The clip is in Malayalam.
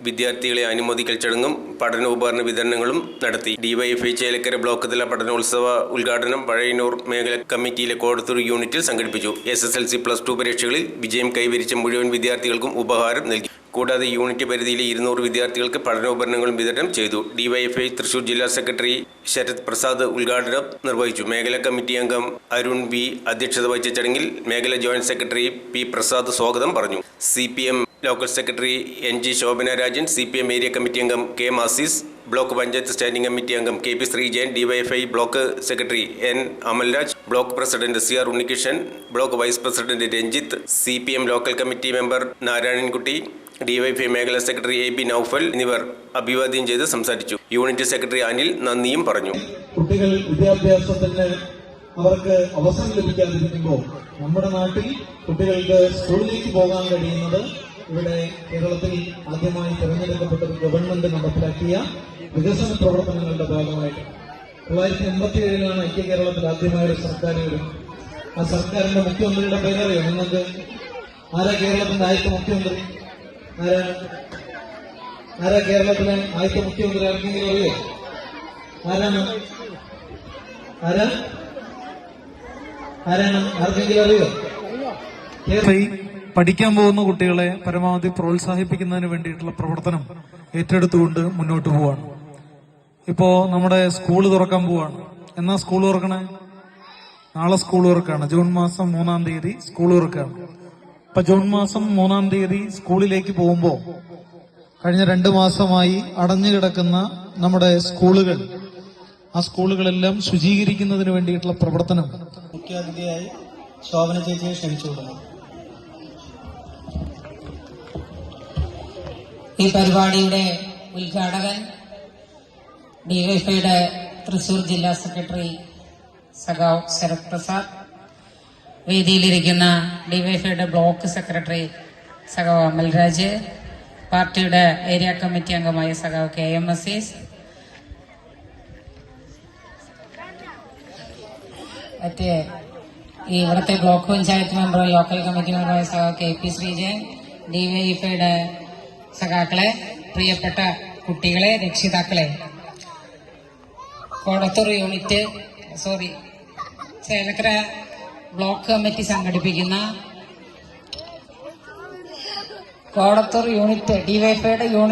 വിദ്യാർത്ഥികളെ അനുമോദിക്കൽ ചടങ്ങും പഠനോപകരണ വിതരണങ്ങളും നടത്തി. ഡിവൈഎഫ്ഐ ചേലക്കര ബ്ലോക്ക് തല പഠനോത്സവ ഉദ്ഘാടനം പഴയന്നൂർ മേഖല കമ്മിറ്റിയിലെ കോടത്തൂർ യൂണിറ്റിൽ സംഘടിപ്പിച്ചു. SSLC +2 പരീക്ഷകളിൽ വിജയം കൈവരിച്ച മുഴുവൻ വിദ്യാർത്ഥികൾക്കും ഉപഹാരം നൽകി. കൂടാതെ യൂണിറ്റ് പരിധിയിലെ 200 വിദ്യാർത്ഥികൾക്ക് പഠനോപകരണങ്ങളും വിതരണം ചെയ്തു. ഡിവൈഎഫ്ഐ തൃശൂർ ജില്ലാ സെക്രട്ടറി ശരത് പ്രസാദ് ഉദ്ഘാടനം നിർവഹിച്ചു. മേഖലാ കമ്മിറ്റി അംഗം അരുൺ വി അധ്യക്ഷത വഹിച്ച ചടങ്ങിൽ മേഖലാ ജോയിന്റ് സെക്രട്ടറി പി പ്രസാദ് സ്വാഗതം പറഞ്ഞു. CPM local secretary NG Shobhana Rajan, CPM area committee അംഗം K Masis, block panchayat standing committee അംഗം KP Sreejayan, DYFI block secretary N Amalraj, block president CR Unnikrishnan, block vice president Ranjith, CPM local committee member Narayanankutty, DYFI മേഖലാ സെക്രട്ടറി AB നൌഫൽ എന്നിവർ അഭിവാദ്യം ചെയ്ത് സംസാരിച്ചു. യൂണിറ്റ് സെക്രട്ടറി അനിൽ നന്ദിയും പറഞ്ഞു. കുട്ടികൾ വിദ്യാഭ്യാസത്തിന് അവർക്ക് അവസരം ലഭിക്കാതിരിക്കുമ്പോൾ നമ്മുടെ നാട്ടിൽ കുട്ടികൾക്ക് സ്കൂളിലേക്ക് പോകാൻ കഴിയുന്നത് ഇവിടെ കേരളത്തിൽ ആദ്യമായി തെരഞ്ഞെടുക്കപ്പെട്ട ഗവൺമെന്റ് നടപ്പിലാക്കിയ വികസന പ്രവർത്തനങ്ങളുടെ ഭാഗമായിട്ട് 1987 ഐക്യ കേരളത്തിൽ ആദ്യമായ സർക്കാർ വരും. ആ സർക്കാരിന്റെ മുഖ്യമന്ത്രിയുടെ പേരറിയോ നിങ്ങൾക്ക്? ആരാ കേരളത്തിന്റെ ആദ്യത്തെ മുഖ്യമന്ത്രി? ആരാ കേരളത്തിലെ ആദ്യത്തെ മുഖ്യമന്ത്രി? ആർക്കെങ്കിലും അറിയോ? ആരാണ് ആർക്കെങ്കിലും അറിയോ? പഠിക്കാൻ പോകുന്ന കുട്ടികളെ പരമാവധി പ്രോത്സാഹിപ്പിക്കുന്നതിന് വേണ്ടിയിട്ടുള്ള പ്രവർത്തനം ഏറ്റെടുത്തുകൊണ്ട് മുന്നോട്ട് പോവാണ്. ഇപ്പോ നമ്മുടെ സ്കൂൾ തുറക്കാൻ പോവാണ്. എന്നാ സ്കൂൾ തുറക്കണേ? നാളെ സ്കൂൾ തുറക്കാണ്. ജൂൺ മാസം 3-ാം തീയതി സ്കൂൾ തുറക്കാണ്. ഇപ്പൊ ജൂൺ മാസം 3-ാം തീയതി സ്കൂളിലേക്ക് പോകുമ്പോ കഴിഞ്ഞ 2 മാസമായി അടഞ്ഞു കിടക്കുന്ന നമ്മുടെ സ്കൂളുകൾ, ആ സ്കൂളുകളെല്ലാം ശുചീകരിക്കുന്നതിന് വേണ്ടിയിട്ടുള്ള പ്രവർത്തനം മുഖ്യാതിഥിയായി ശോഭന ചേച്ചിയെ ക്ഷണിച്ചു കൊടുക്കണം. ഈ പരിപാടിയുടെ ഉദ്ഘാടകൻ ഡിവൈഎഫ്ഐയുടെ തൃശൂർ ജില്ലാ സെക്രട്ടറി സഖാവ് ശരത് പ്രസാദ്, വേദിയിലിരിക്കുന്ന ഡിവൈഎഫ്ഐയുടെ ബ്ലോക്ക് സെക്രട്ടറി സഖാവ് അമൽരാജ്, പാർട്ടിയുടെ ഏരിയ കമ്മിറ്റി അംഗമായ സഖാവ് KM അസീസ്, മറ്റേ ഈ ഇവിടുത്തെ block panchayat member local committee മെമ്പറായ സഖാവ് KP ശ്രീജയൻ, ഡിവൈഎഫ്ഐയുടെ സഖാക്കളെ, പ്രിയപ്പെട്ട കുട്ടികളെ, രക്ഷിതാക്കളെ, കോടത്തൂർ ചേലക്കര ബ്ലോക്ക് കമ്മിറ്റി സംഘടിപ്പിക്കുന്ന കോടത്തൂർ യൂണിറ്റ് ഡിവൈഎഫ്ഐയുടെ യൂണിറ്റ്